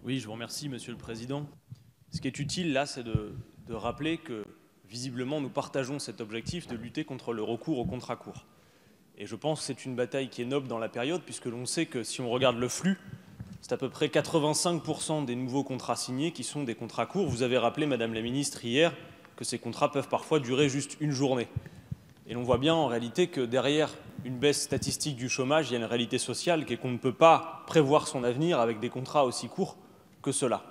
Oui, je vous remercie, Monsieur le Président. Ce qui est utile, là, c'est de rappeler que, visiblement, nous partageons cet objectif de lutter contre le recours au contrat court. Et je pense que c'est une bataille qui est noble dans la période, puisque l'on sait que, si on regarde le flux, c'est à peu près 85% des nouveaux contrats signés qui sont des contrats courts. Vous avez rappelé, Madame la Ministre, hier, que ces contrats peuvent parfois durer juste une journée. Et l'on voit bien, en réalité, que derrière une baisse statistique du chômage, il y a une réalité sociale qui est qu'on ne peut pas prévoir son avenir avec des contrats aussi courts que cela.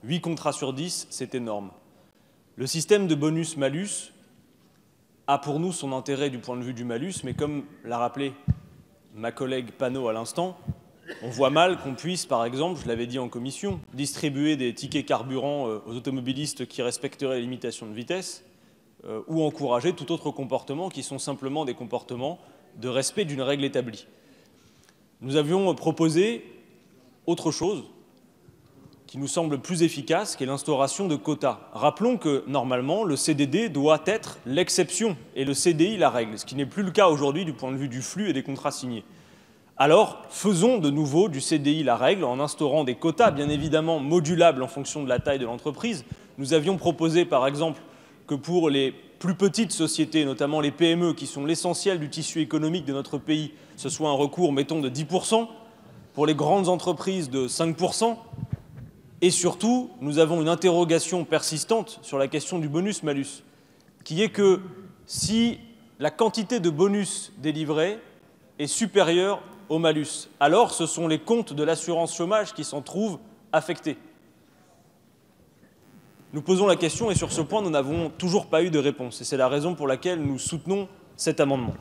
8 contrats sur 10, c'est énorme. Le système de bonus-malus a pour nous son intérêt du point de vue du malus, mais comme l'a rappelé ma collègue Panot à l'instant, on voit mal qu'on puisse, par exemple, je l'avais dit en commission, distribuer des tickets carburant aux automobilistes qui respecteraient les limitations de vitesse ou encourager tout autre comportement qui sont simplement des comportements de respect d'une règle établie. Nous avions proposé autre chose qui nous semble plus efficace, qui est l'instauration de quotas. Rappelons que, normalement, le CDD doit être l'exception et le CDI la règle, ce qui n'est plus le cas aujourd'hui du point de vue du flux et des contrats signés. Alors, faisons de nouveau du CDI la règle en instaurant des quotas, bien évidemment modulables en fonction de la taille de l'entreprise. Nous avions proposé, par exemple, que pour les plus petites sociétés, notamment les PME, qui sont l'essentiel du tissu économique de notre pays, ce soit un recours, mettons, de 10%, pour les grandes entreprises de 5%, et surtout, nous avons une interrogation persistante sur la question du bonus-malus, qui est que si la quantité de bonus délivrés est supérieure au malus, alors ce sont les comptes de l'assurance chômage qui s'en trouvent affectés. Nous posons la question et sur ce point, nous n'avons toujours pas eu de réponse. Et c'est la raison pour laquelle nous soutenons cet amendement.